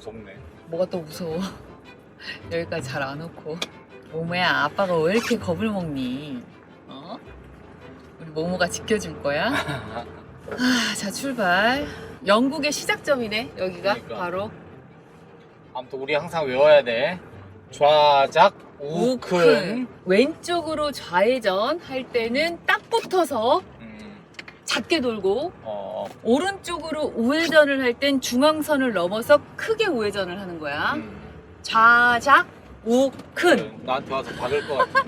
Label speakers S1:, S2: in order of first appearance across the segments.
S1: 무섭네.
S2: 뭐가 또 무서워. 여기까지 잘 안 오고. 모모야, 아빠가 왜 이렇게 겁을 먹니? 어? 우리 모모가 지켜줄 거야? 자, 출발. 영국의 시작점이네, 여기가.
S1: 그러니까.
S2: 바로.
S1: 아무튼 우리 항상 외워야 돼. 좌작 우큰.
S2: 왼쪽으로 좌회전 할 때는 딱 붙어서 작게 돌고, 오른쪽으로 우회전을 할 땐 중앙선을 넘어서 크게 우회전을 하는 거야. 좌작 우큰.
S1: 나한테 와서 박을 것 같아.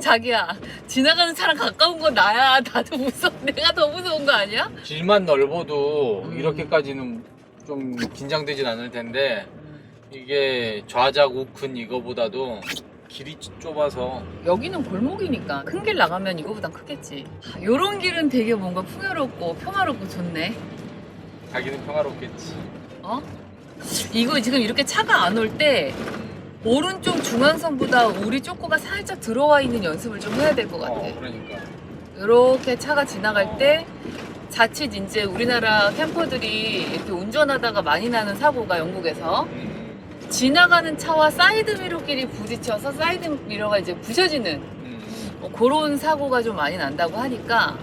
S2: 자기야, 지나가는 사람 가까운 건 나야. 나도 무서워. 내가 더 무서운 거 아니야?
S1: 길만 넓어도 이렇게까지는 좀 긴장되진 않을 텐데 이게 좌작 우큰 이거보다도 길이 좁아서.
S2: 여기는 골목이니까 큰 길 나가면 이거보단 크겠지. 요런 길은 되게 뭔가 풍요롭고 평화롭고 좋네.
S1: 자기는 평화롭겠지.
S2: 어? 이거 지금 이렇게 차가 안 올 때 오른쪽 중앙선보다 우리 쪼꼬가 살짝 들어와 있는 연습을 좀 해야 될 것 같아.
S1: 그러니까.
S2: 이렇게 차가 지나갈 때 자칫 이제 우리나라 캠퍼들이 이렇게 운전하다가 많이 나는 사고가 영국에서 지나가는 차와 사이드미러끼리 부딪혀서 사이드미러가 이제 부셔지는 그런 사고가 좀 많이 난다고 하니까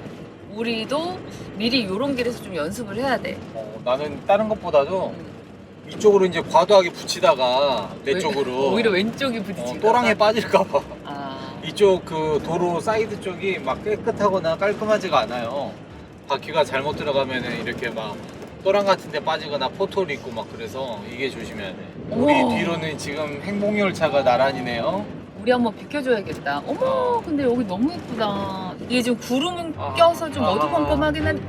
S2: 우리도 미리 이런 길에서 좀 연습을 해야 돼.
S1: 나는 다른 것보다도 이쪽으로 이제 과도하게 붙이다가 내 쪽으로
S2: 오히려 왼쪽이 부딪히고
S1: 또랑에 빠질까봐. 이쪽 그 도로 사이드 쪽이 막 깨끗하거나 깔끔하지가 않아요. 바퀴가 잘못 들어가면 이렇게 막 또랑 같은 데 빠지거나 포토를 있고 막 그래서 이게 조심해야 돼. 우리 뒤로는 지금 행복열차가 나란히네요.
S2: 우리 한번 비켜줘야겠다. 어머, 근데 여기 너무 예쁘다. 이게 지금 구름은 껴서 좀 어두컴컴하긴 한데.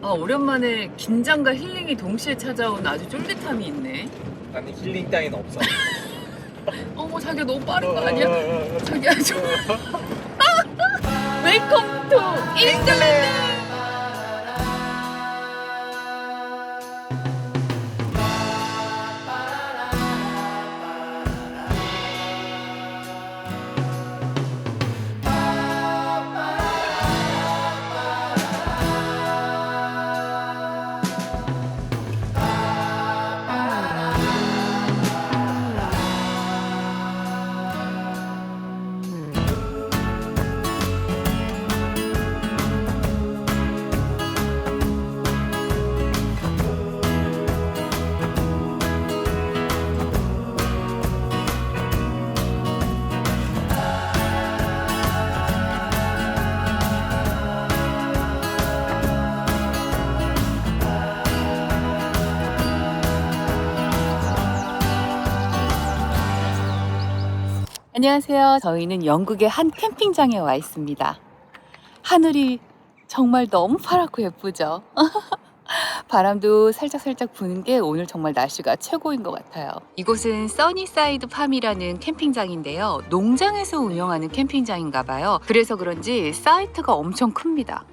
S2: 오랜만에 긴장과 힐링이 동시에 찾아온 아주 쫄깃함이 있네.
S1: 아니 힐링 따위는 없어.
S2: 어머, 자기가 너무 빠른 거 아니야? 자기 아주. 웰컴 투 잉글랜드! 안녕하세요. 저희는 영국의 한 캠핑장에 와 있습니다. 하늘이 정말 너무 파랗고 예쁘죠? 바람도 살짝살짝 부는 게 오늘 정말 날씨가 최고인 것 같아요. 이곳은 써니사이드 팜이라는 캠핑장인데요. 농장에서 운영하는 캠핑장인가 봐요. 그래서 그런지 사이트가 엄청 큽니다.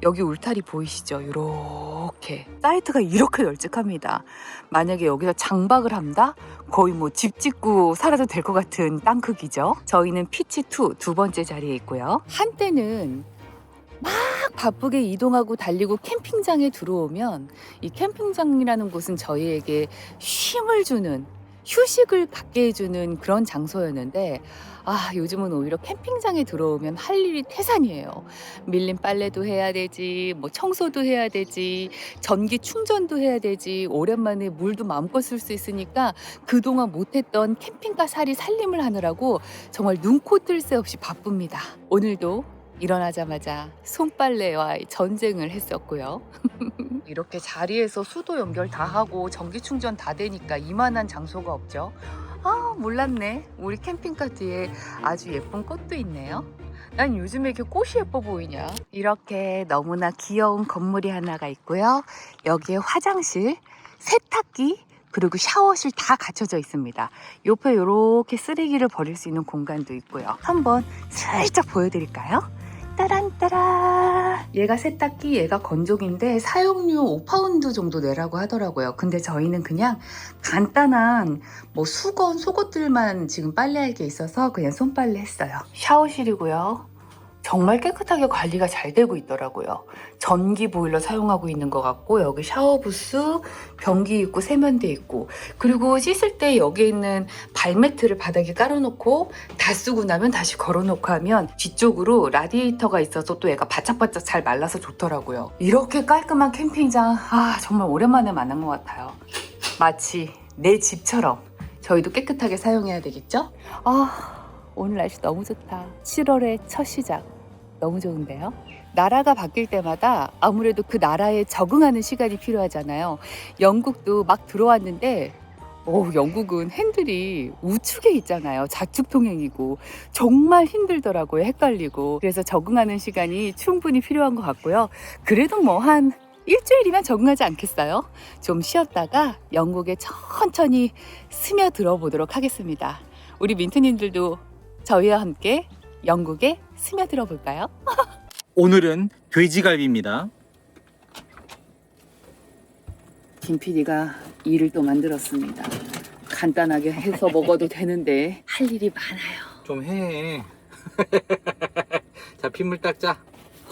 S2: 여기 울타리 보이시죠? 이렇게 사이트가 이렇게 널찍합니다. 만약에 여기서 장박을 한다? 거의 뭐 집 짓고 살아도 될 것 같은 땅 크기죠. 저희는 피치2 두 번째 자리에 있고요. 한때는 막 바쁘게 이동하고 달리고 캠핑장에 들어오면 이 캠핑장이라는 곳은 저희에게 쉼을 주는, 휴식을 갖게 해주는 그런 장소였는데 요즘은 오히려 캠핑장에 들어오면 할 일이 태산이에요. 밀린 빨래도 해야 되지, 뭐 청소도 해야 되지, 전기 충전도 해야 되지, 오랜만에 물도 마음껏 쓸 수 있으니까 그동안 못했던 캠핑카 살이 살림을 하느라고 정말 눈코 뜰 새 없이 바쁩니다. 오늘도 일어나자마자 손빨래와 전쟁을 했었고요. 이렇게 자리에서 수도 연결 다 하고 전기 충전 다 되니까 이만한 장소가 없죠. 몰랐네. 우리 캠핑카 뒤에 아주 예쁜 꽃도 있네요. 난 요즘에 이렇게 꽃이 예뻐 보이냐. 이렇게 너무나 귀여운 건물이 하나가 있고요. 여기에 화장실, 세탁기, 그리고 샤워실 다 갖춰져 있습니다. 옆에 이렇게 쓰레기를 버릴 수 있는 공간도 있고요. 한번 살짝 보여드릴까요? 따란따란. 얘가 세탁기, 얘가 건조기인데 사용료 5파운드 정도 내라고 하더라고요. 근데 저희는 그냥 간단한 뭐 수건, 속옷들만 지금 빨래할 게 있어서 그냥 손빨래 했어요. 샤워실이고요. 정말 깨끗하게 관리가 잘 되고 있더라고요. 전기 보일러 사용하고 있는 것 같고, 여기 샤워부스, 변기 있고 세면대 있고, 그리고 씻을 때 여기에 있는 발매트를 바닥에 깔아놓고 다 쓰고 나면 다시 걸어놓고 하면 뒤쪽으로 라디에이터가 있어서 또 얘가 바짝바짝 잘 말라서 좋더라고요. 이렇게 깔끔한 캠핑장, 정말 오랜만에 만난 것 같아요. 마치 내 집처럼. 저희도 깨끗하게 사용해야 되겠죠? 오늘 날씨 너무 좋다. 7월의 첫 시작. 너무 좋은데요? 나라가 바뀔 때마다 아무래도 그 나라에 적응하는 시간이 필요하잖아요. 영국도 막 들어왔는데 영국은 핸들이 우측에 있잖아요. 좌측 통행이고 정말 힘들더라고요. 헷갈리고. 그래서 적응하는 시간이 충분히 필요한 것 같고요. 그래도 뭐 한 일주일이면 적응하지 않겠어요? 좀 쉬었다가 영국에 천천히 스며들어 보도록 하겠습니다. 우리 민트님들도 저희와 함께 영국에 스며들어 볼까요?
S1: 오늘은 돼지갈비입니다.
S2: 김 PD가 일을 또 만들었습니다. 간단하게 해서 먹어도 되는데 할 일이 많아요.
S1: 좀 해. 자, 핏물 닦자.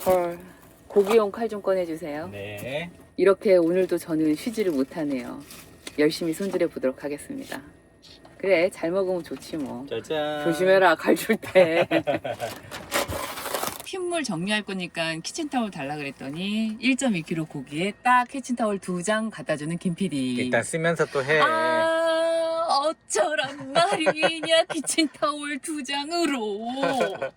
S2: 헐, 고기용 칼 좀 꺼내주세요.
S1: 네.
S2: 이렇게 오늘도 저는 쉬지를 못하네요. 열심히 손질해 보도록 하겠습니다. 그래, 잘 먹으면 좋지 뭐.
S1: 짜잔.
S2: 조심해라, 칼 줄 때. 핏물 정리할 거니까 키친타올 달라 그랬더니 1.2kg 고기에 딱 키친타올 2장 갖다 주는 김 PD.
S1: 일단 쓰면서 또 해.
S2: 어쩌란 말이냐, 키친타올 2장으로.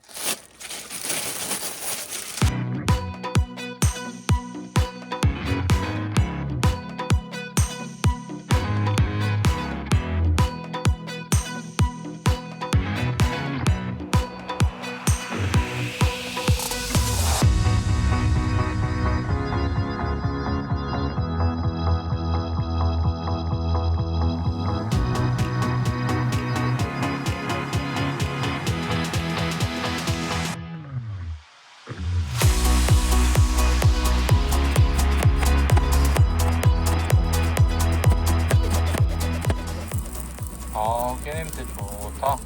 S1: 깨냄새 좋다.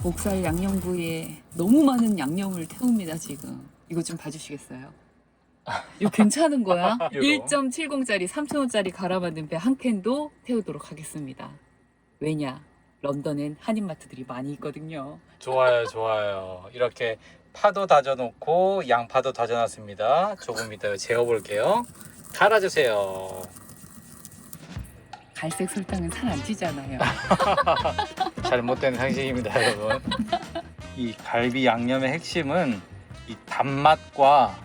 S2: 목살 양념구이에 너무 많은 양념을 태웁니다 지금. 이거 좀 봐주시겠어요? 이거 괜찮은 거야? 1.70짜리 3,000원짜리 갈아 만든 배 한 캔도 태우도록 하겠습니다. 왜냐? 런던엔 한인마트들이 많이 있거든요.
S1: 좋아요, 좋아요. 이렇게 파도 다져놓고 양파도 다져놨습니다. 조금 이따 재워볼게요. 갈아주세요.
S2: 갈색 설탕은 살 안 찌잖아요.
S1: 잘못된 상식입니다, 여러분. 이 갈비 양념의 핵심은 이 단맛과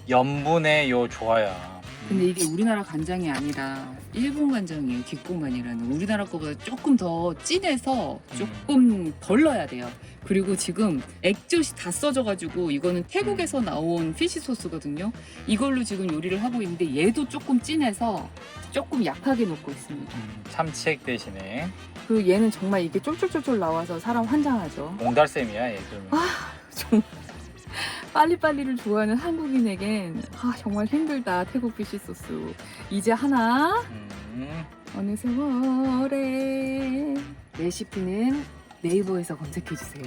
S1: 염분의 요 조화야.
S2: 근데 이게 우리나라 간장이 아니라 일본 간장이에요. 뒷고만이라는. 우리나라 거보다 조금 더 진해서 조금 덜 넣어야 돼요. 그리고 지금 액젓이 다 써져가지고 이거는 태국에서 나온 피시 소스거든요. 이걸로 지금 요리를 하고 있는데 얘도 조금 진해서 조금 약하게 넣고 있습니다.
S1: 참치액 대신에
S2: 그리고 얘는 정말 이게 쫄쫄쫄쫄 나와서 사람 환장하죠.
S1: 몽달샘이야, 얘 그러면.
S2: 정말 빨리빨리를 좋아하는 한국인에겐 정말 힘들다. 태국 피시 소스. 이제 하나 어느 세월에 레시피는 네이버에서 검색해주세요.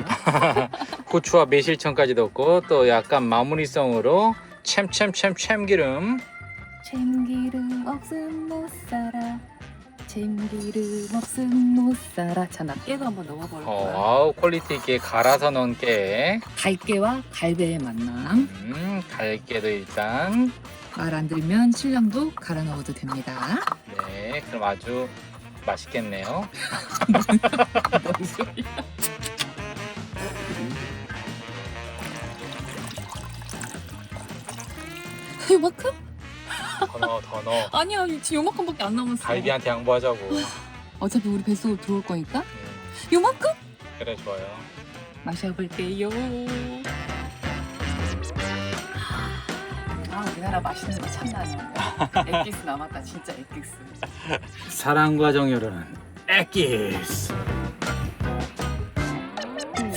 S1: 고추와 매실청까지 넣고 또 약간 마무리성으로 참기름.
S2: 참기름 없음 못 살아. 참기름 없음 못 살아. 자, 나 깨도 한번 넣어볼 거야.
S1: 아우, 퀄리티 있게 갈아서 넣은 깨.
S2: 갈깨와 갈배의 만남.
S1: 갈깨도 일단.
S2: 말 안 들면 신랑도 갈아 넣어도 됩니다.
S1: 네, 그럼 아주 맛있겠네요.
S2: 뭔 소리야? 요만큼?
S1: 더 넣어.
S2: 아니야, 지금 요만큼밖에 안 남았어.
S1: 갈비한테 양보하자고.
S2: 어차피 우리 뱃속으로 들어올 거니까. 요만큼?
S1: 그래, 좋아요.
S2: 마셔볼게요. 우리나라 맛있는 거 참 많은데. 액기스 남았다, 진짜 액기스.
S1: 사랑과 정열은 액기스.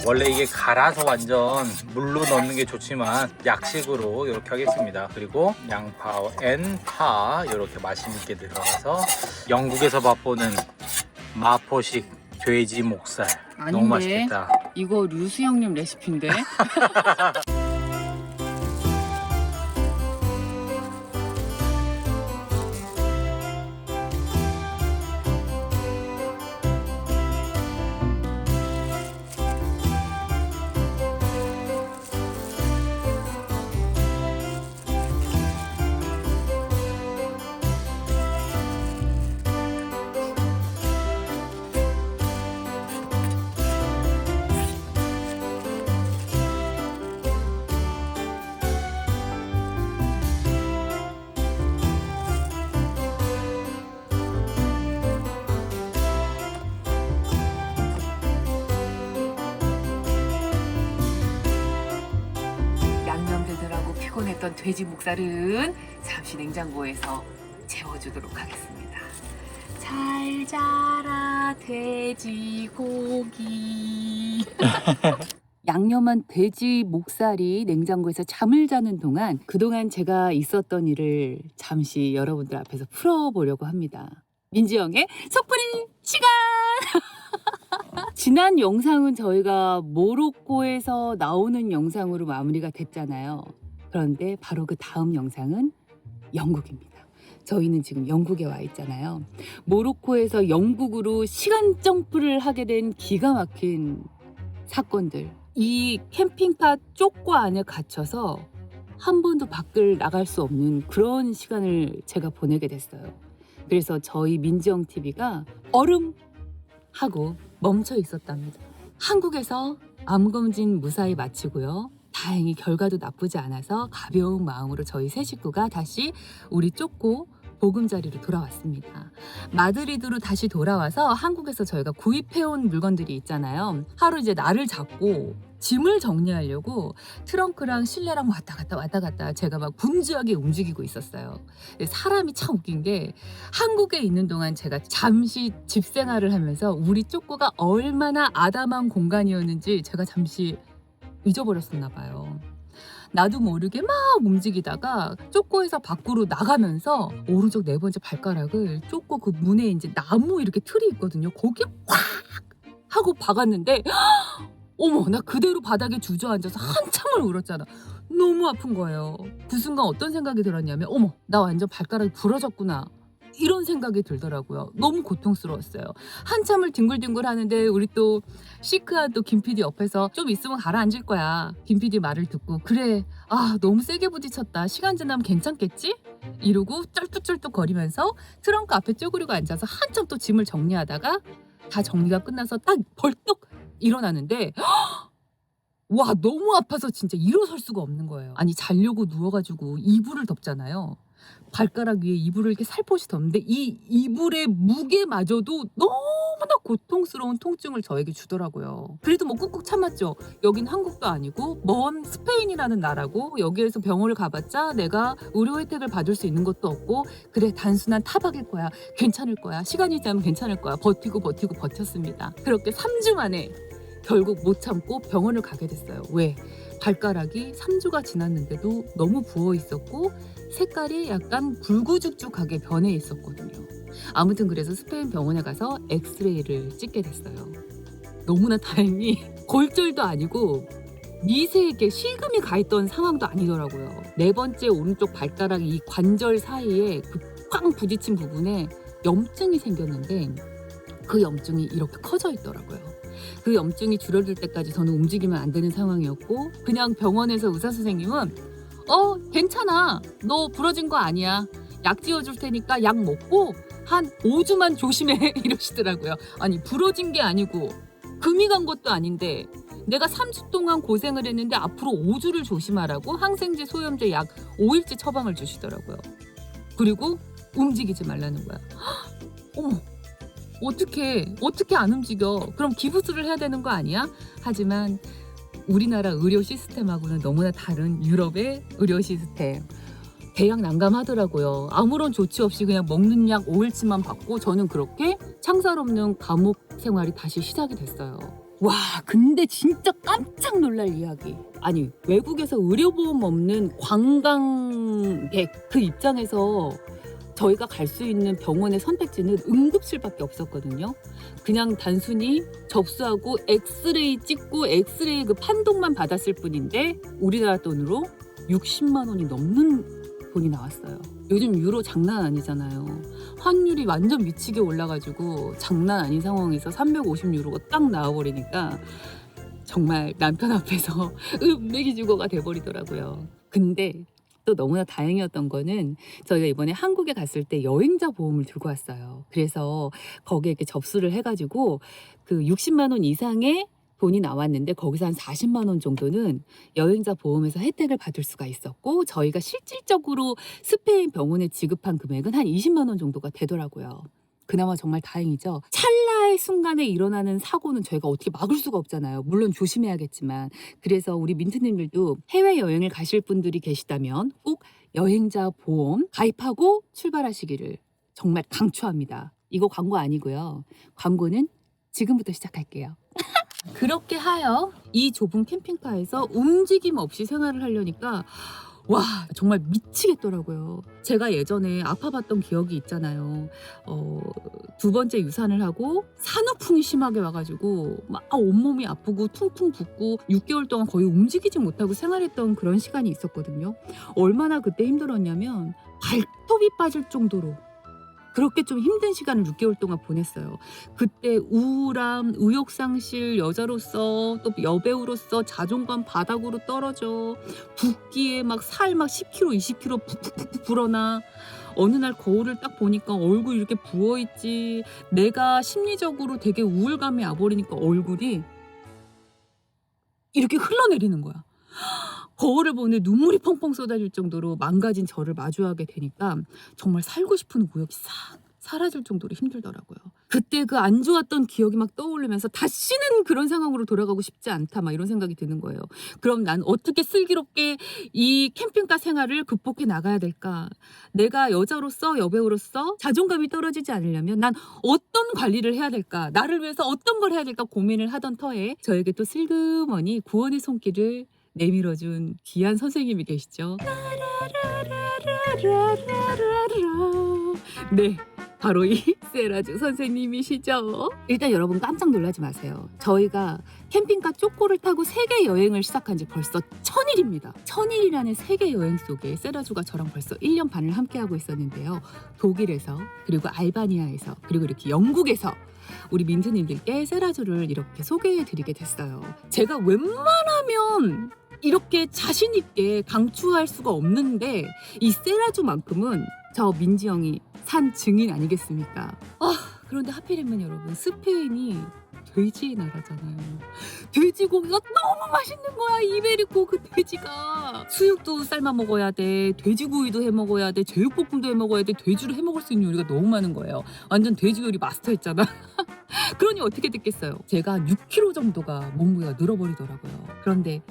S1: 원래 이게 갈아서 완전 물로 넣는 게 좋지만 약식으로 이렇게 하겠습니다. 그리고 양파 앤 파 이렇게 맛있게 들어가서 영국에서 맛보는 마포식 돼지 목살.
S2: 아닌데.
S1: 너무 맛있겠다.
S2: 이거 류수 형님 레시피인데. 양념되느라고 피곤했던 돼지 목살은 잠시 냉장고에서 재워주도록 하겠습니다. 잘 자라 돼지고기. 양념한 돼지 목살이 냉장고에서 잠을 자는 동안 그동안 제가 있었던 일을 잠시 여러분들 앞에서 풀어보려고 합니다. 민지영의 속풀이 시간! 지난 영상은 저희가 모로코에서 나오는 영상으로 마무리가 됐잖아요. 그런데 바로 그 다음 영상은 영국입니다. 저희는 지금 영국에 와 있잖아요. 모로코에서 영국으로 시간 점프를 하게 된 기가 막힌 사건들. 이 캠핑카 쪽과 안에 갇혀서 한 번도 밖을 나갈 수 없는 그런 시간을 제가 보내게 됐어요. 그래서 저희 민지영 TV가 얼음 하고 멈춰 있었답니다. 한국에서 암검진 무사히 마치고요. 다행히 결과도 나쁘지 않아서 가벼운 마음으로 저희 세 식구가 다시 우리 쪼꼬 보금자리로 돌아왔습니다. 마드리드로 다시 돌아와서 한국에서 저희가 구입해온 물건들이 있잖아요. 하루 이제 날을 잡고 짐을 정리하려고 트렁크랑 실내랑 왔다 갔다 제가 막 분주하게 움직이고 있었어요. 사람이 참 웃긴 게 한국에 있는 동안 제가 잠시 집 생활을 하면서 우리 쪼꼬가 얼마나 아담한 공간이었는지 제가 잠시 잊어버렸었나 봐요. 나도 모르게 막 움직이다가 쪼꼬에서 밖으로 나가면서 오른쪽 네 번째 발가락을 쪼꼬 그 문에 이제 나무 이렇게 틀이 있거든요. 거기에 확 하고 박았는데 어머, 나 그대로 바닥에 주저앉아서 한참을 울었잖아. 너무 아픈 거예요. 그 순간 어떤 생각이 들었냐면 어머, 나 완전 발가락이 부러졌구나. 이런 생각이 들더라고요. 너무 고통스러웠어요. 한참을 뒹굴뒹굴 하는데 우리 또 시크한 또 김 PD 옆에서 좀 있으면 가라앉을 거야. 김 PD 말을 듣고 그래, 너무 세게 부딪혔다. 시간 지나면 괜찮겠지? 이러고 쩔뚝쩔뚝 거리면서 트렁크 앞에 쪼그리고 앉아서 한참 또 짐을 정리하다가 다 정리가 끝나서 딱 벌떡 일어나는데 와, 너무 아파서 진짜 일어설 수가 없는 거예요. 아니, 자려고 누워가지고 이불을 덮잖아요. 발가락 위에 이불을 이렇게 살포시 덮는데 이 이불의 무게마저도 너무나 고통스러운 통증을 저에게 주더라고요. 그래도 뭐 꾹꾹 참았죠. 여긴 한국도 아니고 먼 스페인이라는 나라고 여기에서 병원을 가봤자 내가 의료 혜택을 받을 수 있는 것도 없고 그래, 단순한 타박일 거야. 괜찮을 거야. 시간이 지나면 괜찮을 거야. 버티고 버텼습니다. 그렇게 3주 만에 결국 못 참고 병원을 가게 됐어요. 왜? 발가락이 3주가 지났는데도 너무 부어 있었고 색깔이 약간 붉우죽죽하게 변해 있었거든요. 아무튼 그래서 스페인 병원에 가서 엑스레이를 찍게 됐어요. 너무나 다행히 골절도 아니고 미세하게 실금이 가 있던 상황도 아니더라고요. 네 번째 오른쪽 발가락 이 관절 사이에 그 쾅 부딪힌 부분에 염증이 생겼는데 그 염증이 이렇게 커져 있더라고요. 그 염증이 줄어들 때까지 저는 움직이면 안 되는 상황이었고 그냥 병원에서 의사 선생님은 괜찮아. 너 부러진 거 아니야. 약 지어줄 테니까 약 먹고 한 5주만 조심해 이러시더라고요. 아니, 부러진 게 아니고 금이 간 것도 아닌데 내가 3주 동안 고생을 했는데 앞으로 5주를 조심하라고 항생제 소염제 약 5일치 처방을 주시더라고요. 그리고 움직이지 말라는 거야. 어머, 어떻게 안 움직여? 그럼 기부술을 해야 되는 거 아니야? 하지만 우리나라 의료 시스템하고는 너무나 다른 유럽의 의료 시스템. 대양 난감하더라고요. 아무런 조치 없이 그냥 먹는 약 5일치만 받고 저는 그렇게 창살 없는 감옥 생활이 다시 시작이 됐어요. 와, 근데 진짜 깜짝 놀랄 이야기. 아니, 외국에서 의료보험 없는 관광객 그 입장에서 저희가 갈 수 있는 병원의 선택지는 응급실밖에 없었거든요. 그냥 단순히 접수하고 엑스레이 찍고 엑스레이 그 판독만 받았을 뿐인데 우리나라 돈으로 60만 원이 넘는 돈이 나왔어요. 요즘 유로 장난 아니잖아요. 환율이 완전 미치게 올라가지고 장난 아닌 상황에서 350유로가 딱 나와버리니까 정말 남편 앞에서 은맥이 죽어가 돼버리더라고요. 근데 또 너무나 다행이었던 거는 저희가 이번에 한국에 갔을 때 여행자 보험을 들고 왔어요. 그래서 거기에 이렇게 접수를 해가지고 그 60만 원 이상의 돈이 나왔는데 거기서 한 40만 원 정도는 여행자 보험에서 혜택을 받을 수가 있었고 저희가 실질적으로 스페인 병원에 지급한 금액은 한 20만 원 정도가 되더라고요. 그나마 정말 다행이죠. 찰나의 순간에 일어나는 사고는 저희가 어떻게 막을 수가 없잖아요. 물론 조심해야겠지만. 그래서 우리 민트님들도 해외여행을 가실 분들이 계시다면 꼭 여행자 보험 가입하고 출발하시기를 정말 강추합니다. 이거 광고 아니고요. 광고는 지금부터 시작할게요. 그렇게 하여 이 좁은 캠핑카에서 움직임 없이 생활을 하려니까 와 정말 미치겠더라고요. 제가 예전에 아파봤던 기억이 있잖아요. 두 번째 유산을 하고 산후풍이 심하게 와가지고 막 온몸이 아프고 퉁퉁 붓고 6개월 동안 거의 움직이지 못하고 생활했던 그런 시간이 있었거든요. 얼마나 그때 힘들었냐면 발톱이 빠질 정도로 그렇게 좀 힘든 시간을 6개월 동안 보냈어요. 그때 우울함, 의욕상실, 여자로서 또 여배우로서 자존감 바닥으로 떨어져 붓기에 막 살 막 10kg, 20kg 푹푹푹 불어나 어느 날 거울을 딱 보니까 얼굴이 이렇게 부어있지 내가 심리적으로 되게 우울감이 와버리니까 얼굴이 이렇게 흘러내리는 거야. 거울을 보는데 눈물이 펑펑 쏟아질 정도로 망가진 저를 마주하게 되니까 정말 살고 싶은 의욕이 싹 사라질 정도로 힘들더라고요. 그때 그 안 좋았던 기억이 막 떠오르면서 다시는 그런 상황으로 돌아가고 싶지 않다 막 이런 생각이 드는 거예요. 그럼 난 어떻게 슬기롭게 이 캠핑카 생활을 극복해 나가야 될까? 내가 여자로서 여배우로서 자존감이 떨어지지 않으려면 난 어떤 관리를 해야 될까? 나를 위해서 어떤 걸 해야 될까 고민을 하던 터에 저에게 또 슬그머니 구원의 손길을 내밀어준 귀한 선생님이 계시죠. 네, 바로 이 세라주 선생님이시죠. 일단 여러분 깜짝 놀라지 마세요. 저희가 캠핑카 쪼꼬를 타고 세계 여행을 시작한 지 벌써 1000일입니다. 1000일이라는 세계 여행 속에 세라주가 저랑 벌써 1년 반을 함께하고 있었는데요. 독일에서 그리고 알바니아에서 그리고 이렇게 영국에서 우리 민트님들께 세라주를 이렇게 소개해드리게 됐어요. 제가 웬만하면 이렇게 자신 있게 강추할 수가 없는데 이 세라주만큼은 저 민지 형이 산 증인 아니겠습니까? 그런데 하필이면 여러분 스페인이 돼지의 나라잖아요. 돼지고기가 너무 맛있는 거야. 이베리코 그 돼지가 수육도 삶아 먹어야 돼, 돼지구이도 해 먹어야 돼, 제육볶음도 해 먹어야 돼, 돼지로 해 먹을 수 있는 요리가 너무 많은 거예요. 완전 돼지 요리 마스터했잖아. 그러니 어떻게 됐겠어요. 제가 한 6kg 정도가 몸무게가 늘어버리더라고요. 그런데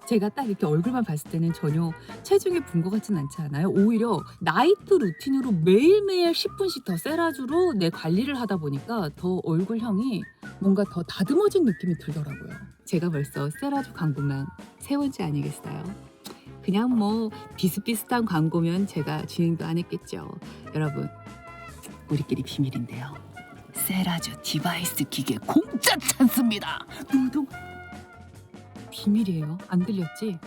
S2: 제가 딱 이렇게 얼굴만 봤을 때는 전혀 체중이 분 것 같진 않지 않아요? 오히려 나이트 루틴으로 매일매일 10분씩 더 세라주로 내 관리를 하다 보니까 더 얼굴형이 뭔가 더 다듬어진 느낌이 들더라고요. 제가 벌써 세라주 광고만 3번째 아니겠어요? 그냥 뭐 비슷비슷한 광고면 제가 진행도 안 했겠죠. 여러분 우리끼리 비밀인데요. 세라주 디바이스 기계 공짜 찬스입니다. 둥둥. 비밀이에요. 안 들렸지?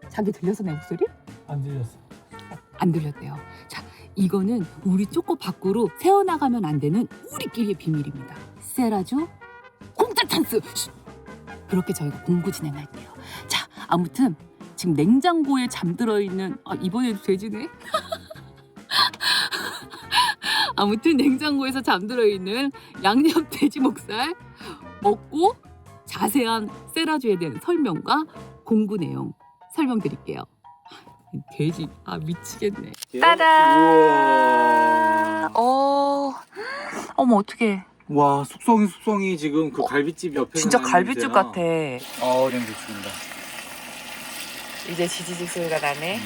S2: 자기 들려서 내 목소리?
S1: 안 들렸어.
S2: 안 들렸대요. 자, 이거는 우리 쪼꼬 밖으로 새어나가면 안 되는 우리끼리의 비밀입니다. 세라주 공짜 찬스! 쉿! 그렇게 저희가 공고 진행할게요. 자, 아무튼 지금 냉장고에 잠들어 있는 이번에도 돼지네? 아무튼 냉장고에서 잠들어 있는 양념 돼지 목살 먹고 자세한 세라주에 대한 설명과 공구 내용 설명드릴게요. 돼지 미치겠네. 따란. 어머 어떡해.
S1: 와 숙성이 지금 그 갈비집 옆에
S2: 진짜 갈비집 같아.
S1: 냄새 죽인다.
S2: 이제 지지직 소리가 나네.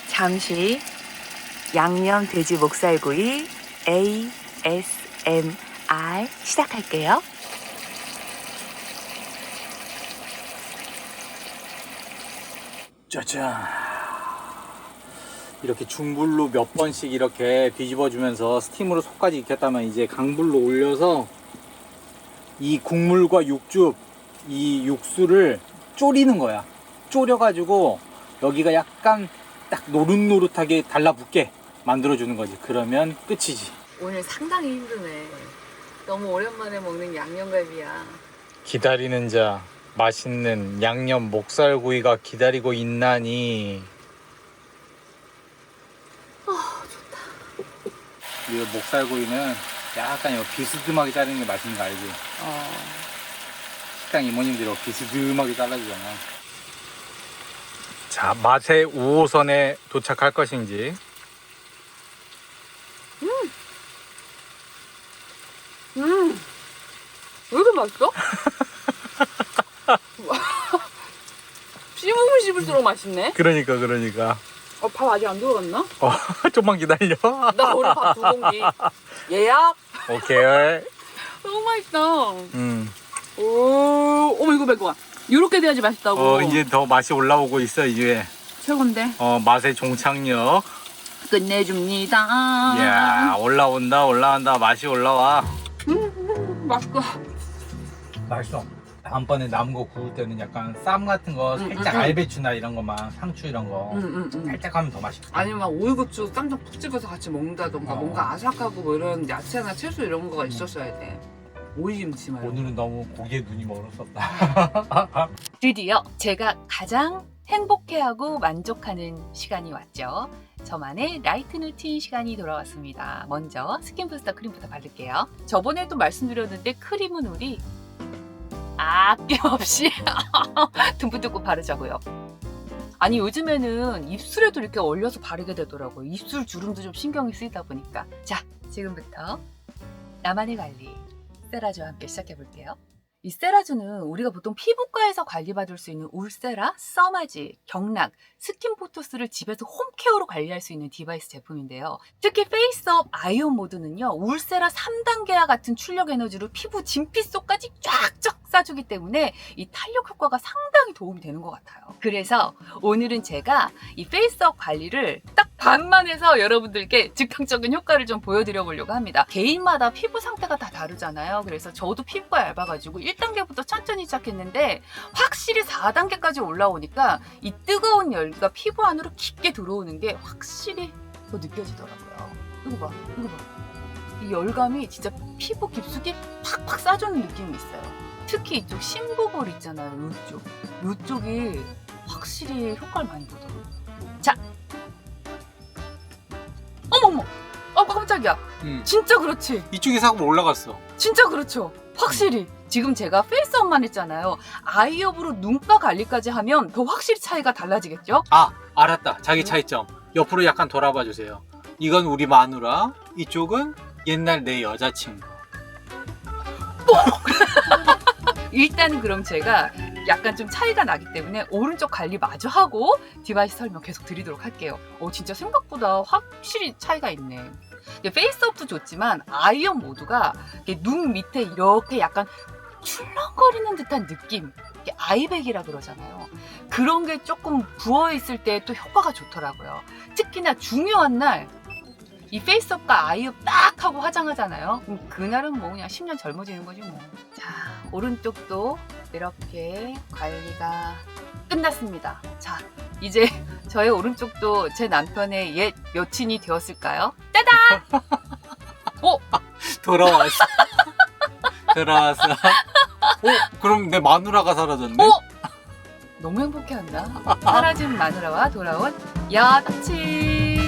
S2: 잠시 양념 돼지 목살구이 ASMR 시작할게요.
S1: 짜잔. 이렇게 중불로 몇 번씩 이렇게 뒤집어주면서 스팀으로 속까지 익혔다면 이제 강불로 올려서 이 국물과 육즙, 이 육수를 졸이는 거야. 졸여가지고 여기가 약간 딱 노릇노릇하게 달라붙게 만들어주는 거지. 그러면 끝이지.
S2: 오늘 상당히 힘드네. 너무 오랜만에 먹는 양념갈비야.
S1: 기다리는 자, 맛있는 양념 목살구이가 기다리고 있나니.
S2: 좋다.
S1: 이 목살구이는 약간 이거 비스듬하게 자르는 게 맛있는 거 알지? 식당 이모님들이 비스듬하게 잘라주잖아. 자, 맛의 5호선에 도착할 것인지.
S2: 왜 이렇게 맛있어? 씹으면 씹을수록 맛있네.
S1: 그러니까.
S2: 밥 아직 안 들어갔나?
S1: 좀만 기다려.
S2: 나 오늘 밥 2공기. 예약?
S1: 오케이.
S2: 너무 맛있다. 오, 어머 이거 봐. 이렇게 돼야지 맛있다고.
S1: 이제 더 맛이 올라오고 있어, 이제.
S2: 최고인데.
S1: 맛의 종착역.
S2: 끝내줍니다.
S1: 이야, 올라온다. 맛이 올라와.
S2: 맛있어.
S1: 맛있어. 다음번에 남은 거 구울 때는 약간 쌈 같은 거 살짝 알배추나 이런 거만 상추 이런 거 살짝 하면 더 맛있어.
S2: 아니면 막 오이고추 쌈장 푹 찍어서 같이 먹는다던가 뭔가 아삭하고 뭐 이런 야채나 채소 이런 거가 있었어야 돼. 오이김치 말고.
S1: 오늘은 너무 고기에 눈이 멀었었다.
S2: 드디어 제가 가장 행복해하고 만족하는 시간이 왔죠. 저만의 라이트 루틴 시간이 돌아왔습니다. 먼저 스킨 부스터 크림부터 바를게요. 저번에도 말씀드렸는데 크림은 우리 아낌없이 듬뿍듬뿍 바르자고요. 아니 요즘에는 입술에도 이렇게 올려서 바르게 되더라고요. 입술 주름도 좀 신경이 쓰이다 보니까. 자, 지금부터 나만의 관리 세라주와 함께 시작해 볼게요. 이 세라주는 우리가 보통 피부과에서 관리받을 수 있는 울세라, 써마지, 경락, 스킨포토스를 집에서 홈케어로 관리할 수 있는 디바이스 제품인데요. 특히 페이스업 아이온 모드는요, 울세라 3단계와 같은 출력 에너지로 피부 진피 속까지 쫙쫙 쏴주기 때문에 이 탄력 효과가 상당히 도움이 되는 것 같아요. 그래서 오늘은 제가 이 페이스업 관리를 딱 반만 해서 여러분들께 즉각적인 효과를 좀 보여드려 보려고 합니다. 개인마다 피부 상태가 다 다르잖아요. 그래서 저도 피부가 얇아가지고 1단계부터 천천히 시작했는데 확실히 4단계까지 올라오니까 이 뜨거운 열기가 피부 안으로 깊게 들어오는 게 확실히 더 느껴지더라고요. 이거 봐. 이 열감이 진짜 피부 깊숙이 팍팍 쏴주는 느낌이 있어요. 특히 이쪽 심부볼 있잖아요. 이쪽이 확실히 효과를 많이 보더라고요. 자, 어머머, 깜짝이야. 진짜 그렇지.
S1: 이쪽에 사고 올라갔어.
S2: 진짜 그렇죠. 확실히. 지금 제가 페이스업만 했잖아요. 아이업으로 눈가 관리까지 하면 더 확실히 차이가 달라지겠죠?
S1: 알았다. 자기 차이점. 옆으로 약간 돌아봐 주세요. 이건 우리 마누라, 이쪽은 옛날 내 여자친구.
S2: 일단은 그럼 제가 약간 좀 차이가 나기 때문에 오른쪽 관리 마저 하고 디바이스 설명 계속 드리도록 할게요. 진짜 생각보다 확실히 차이가 있네. 페이스업도 좋지만 아이언 모드가 눈 밑에 이렇게 약간 출렁거리는 듯한 느낌, 아이백이라 그러잖아요. 그런 게 조금 부어있을 때 또 효과가 좋더라고요. 특히나 중요한 날 이 페이스업과 아이업 딱 하고 화장하잖아요. 그날은 뭐 그냥 10년 젊어지는 거지 뭐. 자, 오른쪽도 이렇게 관리가 끝났습니다. 자, 이제 저의 오른쪽도 제 남편의 옛 여친이 되었을까요? 짜잔!
S1: 돌아왔어. 그럼 내 마누라가 사라졌네?
S2: 너무 행복해한다. 사라진 마누라와 돌아온 여친.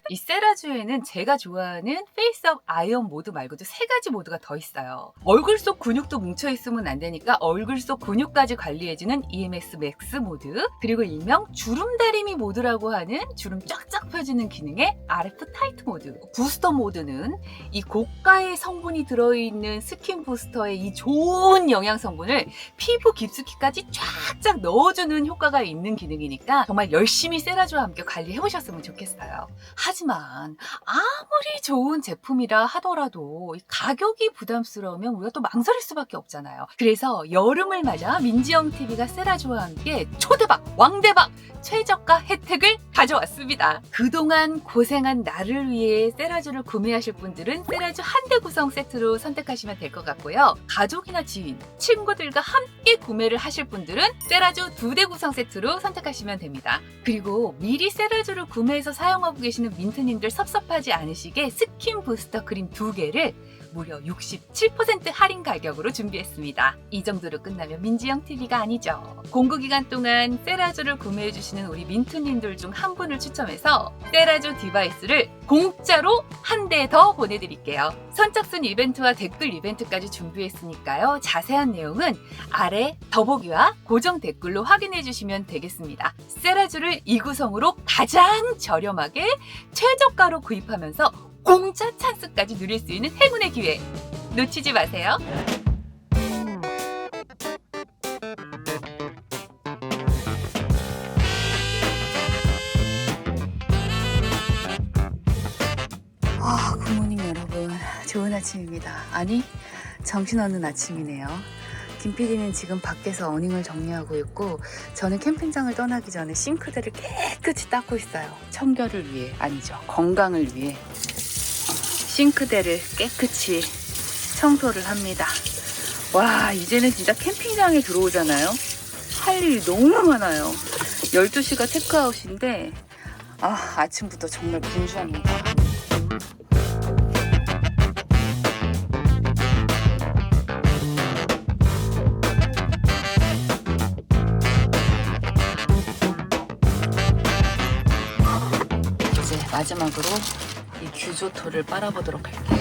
S2: 이 세라주에는 제가 좋아하는 페이스업 아이언 모드 말고도 3가지 모드가 더 있어요. 얼굴 속 근육도 뭉쳐있으면 안 되니까 얼굴 속 근육까지 관리해주는 EMS 맥스 모드, 그리고 일명 주름 다리미 모드라고 하는 주름 쫙쫙 펴지는 기능의 RF 타이트 모드. 부스터 모드는 이 고가의 성분이 들어있는 스킨 부스터의 이 좋은 영양 성분을 피부 깊숙이까지 쫙쫙 넣어주는 효과가 있는 기능이니까 정말 열심히 세라주와 함께 관리해보셨으면 좋겠어요. 하지만 하지만 아무리 좋은 제품이라 하더라도 가격이 부담스러우면 우리가 또 망설일 수밖에 없잖아요. 그래서 여름을 맞아 민지영 TV가 세라주와 함께 초대박, 왕대박, 최저가 혜택을 가져왔습니다. 그동안 고생한 나를 위해 세라주를 구매하실 분들은 세라주 한 대 구성 세트로 선택하시면 될 것 같고요. 가족이나 지인, 친구들과 함께 구매를 하실 분들은 세라주 2대 구성 세트로 선택하시면 됩니다. 그리고 미리 세라주를 구매해서 사용하고 계시는 민트님들 섭섭하지 않으시게 스킨 부스터 크림 2개를 무려 67% 할인 가격으로 준비했습니다. 이 정도로 끝나면 민지영 TV가 아니죠. 공구기간 동안 세라주를 구매해주시는 우리 민트님들 중 한 분을 추첨해서 세라주 디바이스를 공짜로 한 대 더 보내드릴게요. 선착순 이벤트와 댓글 이벤트까지 준비했으니까요. 자세한 내용은 아래 더보기와 고정 댓글로 확인해주시면 되겠습니다. 세라주를 이 구성으로 가장 저렴하게 최저가로 구입하면서 공짜 찬스까지 누릴 수 있는 행운의 기회 놓치지 마세요. 굿모닝 여러분, 좋은 아침입니다. 아니, 정신없는 아침이네요. 김 PD는 지금 밖에서 어닝을 정리하고 있고 저는 캠핑장을 떠나기 전에 싱크대를 깨끗이 닦고 있어요. 청결을 위해, 아니죠, 건강을 위해 싱크대를 깨끗이 청소를 합니다. 와, 이제는 진짜 캠핑장에 들어오잖아요. 할 일이 너무 많아요. 12시가 체크아웃인데 아침부터 정말 분주합니다. 이제 마지막으로 이 규조토를 빨아보도록 할게요.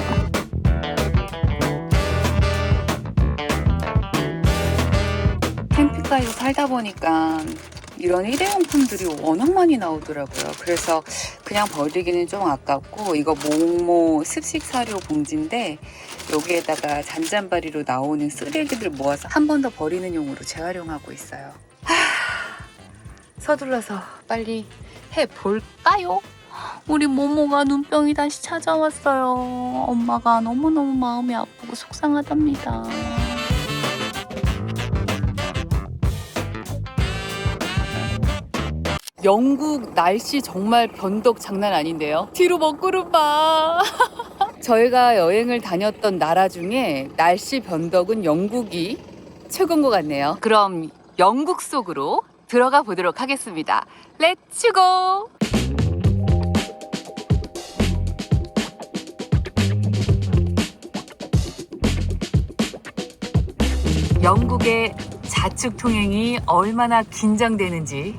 S2: 캠핑카에서 살다 보니까 이런 일회용품들이 워낙 많이 나오더라고요. 그래서 그냥 버리기는 좀 아깝고 이거 모모 습식 사료 봉지인데 여기에다가 잔잔바리로 나오는 쓰레기들 모아서 한 번 더 버리는 용으로 재활용하고 있어요. 서둘러서 빨리 해볼까요? 우리 모모가 눈병이 다시 찾아왔어요. 엄마가 너무너무 마음이 아프고 속상하답니다. 영국 날씨 정말 변덕 장난 아닌데요. 뒤로 먹구름 봐. 저희가 여행을 다녔던 나라 중에 날씨 변덕은 영국이 최고인 것 같네요. 그럼 영국 속으로 들어가 보도록 하겠습니다. 렛츠고! 영국의 자축 통행이 얼마나 긴장되는지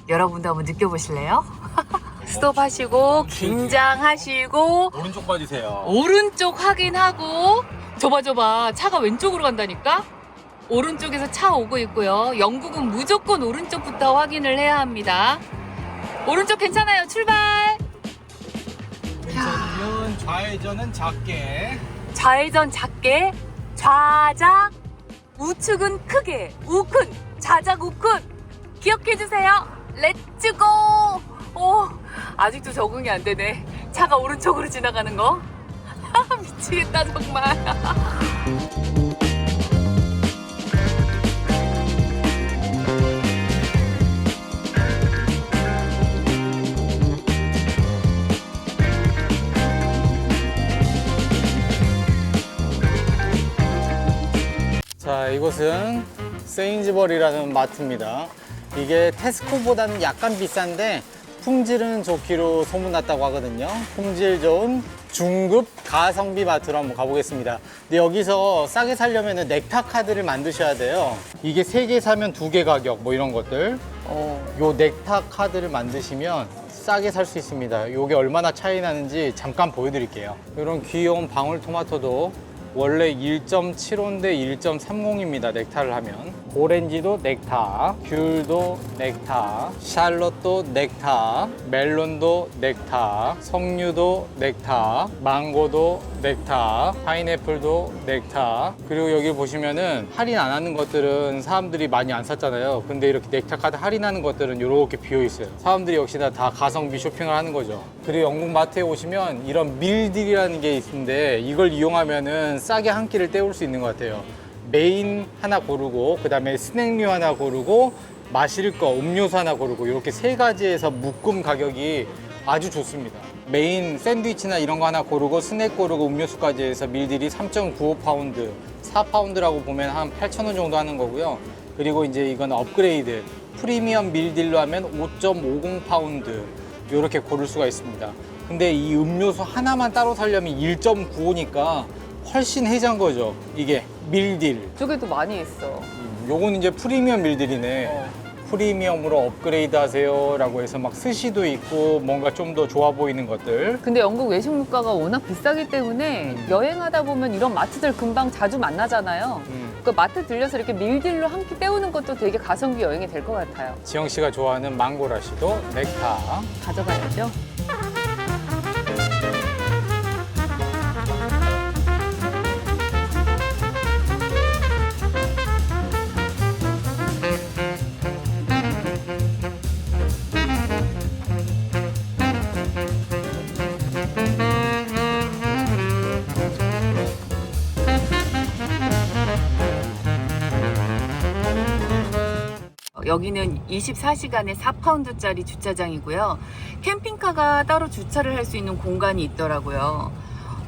S2: 여러분도 한번 느껴보실래요? 스톱하시고 긴장하시고
S1: 오른쪽 빠지세요.
S2: 오른쪽 확인하고 저봐 차가 왼쪽으로 간다니까? 오른쪽에서 차 오고 있고요. 영국은 무조건 오른쪽부터 확인을 해야 합니다. 오른쪽 괜찮아요. 출발!
S1: 왼쪽은 좌회전은 작게.
S2: 좌회전 작게, 좌작, 우측은 크게, 우큰, 좌작 우큰 기억해주세요. 렛츠고! 오, 아직도 적응이 안 되네. 차가 오른쪽으로 지나가는 거. 미치겠다 정말.
S1: 자, 이곳은 세인즈버리라는 마트입니다. 이게 테스코보다는 약간 비싼데 품질은 좋기로 소문났다고 하거든요. 품질 좋은 중급 가성비 마트로 한번 가보겠습니다. 근데 여기서 싸게 살려면 넥타 카드를 만드셔야 돼요. 이게 3개 사면 2개 가격 뭐 이런 것들. 요 넥타 카드를 만드시면 싸게 살 수 있습니다. 요게 얼마나 차이 나는지 잠깐 보여드릴게요. 이런 귀여운 방울토마토도 원래 1.75인데 1.30입니다. 넥타를 하면. 오렌지도 넥타, 귤도 넥타, 샬롯도 넥타, 멜론도 넥타, 석류도 넥타, 망고도 넥타, 파인애플도 넥타. 그리고 여기 보시면은 할인 안 하는 것들은 사람들이 많이 안 샀잖아요. 근데 이렇게 넥타 카드 할인하는 것들은 이렇게 비어 있어요. 사람들이 역시나 다 가성비 쇼핑을 하는 거죠. 그리고 영국 마트에 오시면 이런 밀딜이라는 게 있는데 이걸 이용하면은 싸게 한 끼를 때울 수 있는 것 같아요. 메인 하나 고르고 그 다음에 스낵류 하나 고르고 마실 거 음료수 하나 고르고 이렇게 세 가지에서 묶음 가격이 아주 좋습니다. 메인 샌드위치나 이런 거 하나 고르고 스낵 고르고 음료수까지 해서 밀딜이 3.95파운드 4파운드라고 보면 한 8,000원 정도 하는 거고요. 그리고 이제 이건 업그레이드 프리미엄 밀딜로 하면 5.50파운드 이렇게 고를 수가 있습니다. 근데 이 음료수 하나만 따로 사려면 1.95니까 훨씬 해자인 거죠. 이게 밀딜.
S2: 저게도 많이 있어.
S1: 요건 이제 프리미엄 밀딜이네. 프리미엄으로 업그레이드 하세요 라고 해서 막 스시도 있고 뭔가 좀 더 좋아 보이는 것들.
S2: 근데 영국 외식 물가가 워낙 비싸기 때문에 여행하다 보면 이런 마트들 금방 자주 만나잖아요. 그 마트 들려서 이렇게 밀딜로 한 끼 때우는 것도 되게 가성비 여행이 될 것 같아요.
S1: 지영 씨가 좋아하는 망고라시도 넥타.
S2: 가져가야죠. 여기는 24시간에 4파운드짜리 주차장이고요. 캠핑카가 따로 주차를 할 수 있는 공간이 있더라고요.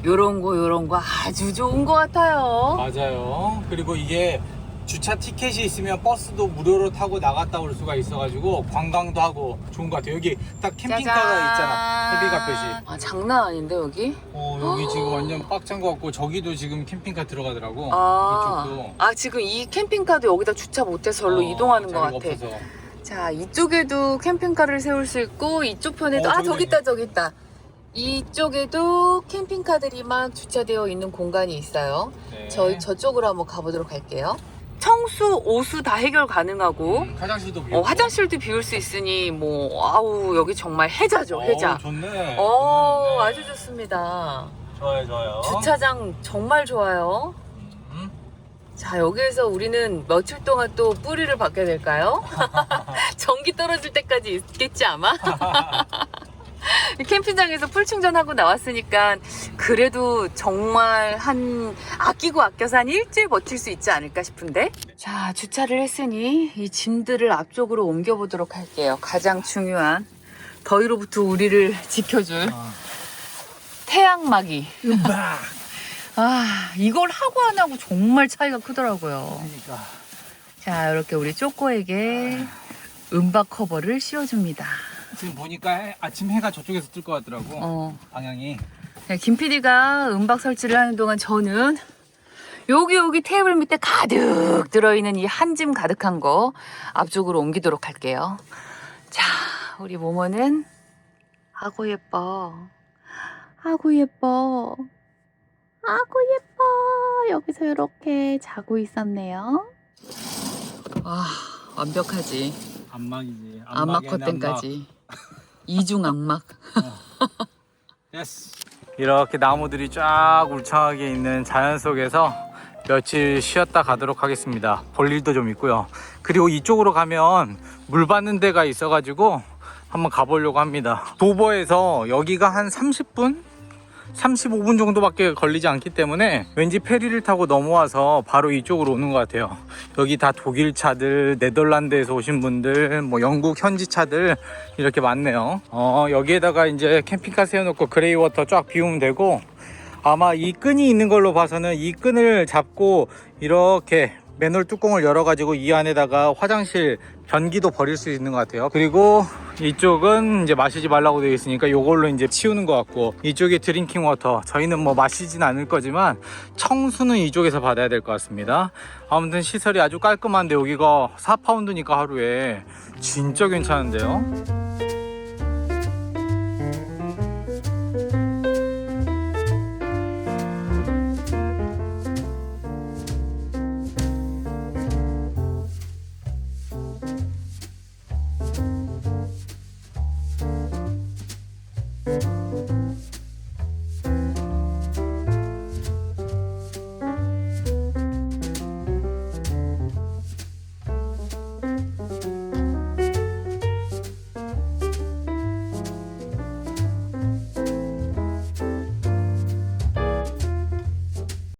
S2: 요런 거 아주 좋은 것 같아요.
S1: 맞아요. 그리고 이게 주차 티켓이 있으면 버스도 무료로 타고 나갔다 올 수가 있어가지고 관광도 하고 좋은 것 같아요. 여기 딱 캠핑카가
S2: 짜잔.
S1: 있잖아. 헤비카펫이.
S2: 아, 장난 아닌데 여기?
S1: 여기 지금 완전 꽉 찬 것 같고 저기도 지금 캠핑카 들어가더라고.
S2: 아,
S1: 이쪽도.
S2: 아 지금 이 캠핑카도 여기다 주차 못해서 절로 이동하는 것
S1: 자리가
S2: 같아.
S1: 없어서.
S2: 자, 이쪽에도 캠핑카를 세울 수 있고 이쪽 편에도
S1: 저기도
S2: 저기 있다. 이쪽에도 캠핑카들이 막 주차되어 있는 공간이 있어요.
S1: 네.
S2: 저쪽으로 한번 가보도록 할게요. 청수, 오수 다 해결 가능하고
S1: 화장실도 비우고.
S2: 화장실도 비울 수 있으니 뭐 아우 여기 정말 해자죠, 해자.
S1: 좋네.
S2: 좋네. 아주 좋습니다.
S1: 좋아요.
S2: 주차장 정말 좋아요. 자, 여기에서 우리는 며칠 동안 또 뿌리를 받게 될까요? 전기 떨어질 때까지 있겠지 아마? 캠핑장에서 풀 충전하고 나왔으니까 그래도 정말 아껴서 한 일주일 버틸 수 있지 않을까 싶은데. 자, 주차를 했으니 이 짐들을 앞쪽으로 옮겨보도록 할게요. 가장 중요한 더위로부터 우리를 지켜줄 태양막이. 아, 이걸 하고 안 하고 정말 차이가 크더라고요.
S1: 그러니까.
S2: 자, 이렇게 우리 쪼꼬에게 은박 커버를 씌워줍니다.
S1: 지금 보니까 아침 해가 저쪽에서 뜰 것 같더라고. 방향이.
S2: 네, 김 PD가 은박 설치를 하는 동안 저는 여기 테이블 밑에 가득 들어있는 이 한 짐 가득한 거 앞쪽으로 옮기도록 할게요. 자, 우리 모모는 아고 예뻐. 아고 예뻐. 아고 예뻐. 여기서 이렇게 자고 있었네요. 아, 완벽하지.
S1: 안막이지.
S2: 안막 커튼까지. 이중 안막.
S1: 됐어. 이렇게 나무들이 쫙 울창하게 있는 자연 속에서 며칠 쉬었다 가도록 하겠습니다. 볼 일도 좀 있고요. 그리고 이쪽으로 가면 물 받는 데가 있어가지고 한번 가보려고 합니다. 도버에서 여기가 한 30분? 35분 정도밖에 걸리지 않기 때문에 왠지 페리를 타고 넘어와서 바로 이쪽으로 오는 것 같아요. 여기 다 독일 차들, 네덜란드에서 오신 분들, 뭐 영국 현지 차들 이렇게 많네요. 여기에다가 이제 캠핑카 세워놓고 그레이워터 쫙 비우면 되고, 아마 이 끈이 있는 걸로 봐서는 이 끈을 잡고 이렇게 맨홀 뚜껑을 열어가지고 이 안에다가 화장실 변기도 버릴 수 있는 것 같아요. 그리고 이쪽은 이제 마시지 말라고 되어 있으니까 이걸로 이제 치우는 것 같고, 이쪽에 드링킹 워터, 저희는 뭐 마시진 않을 거지만 청수는 이쪽에서 받아야 될 것 같습니다. 아무튼 시설이 아주 깔끔한데 여기가 4파운드니까 하루에 진짜 괜찮은데요.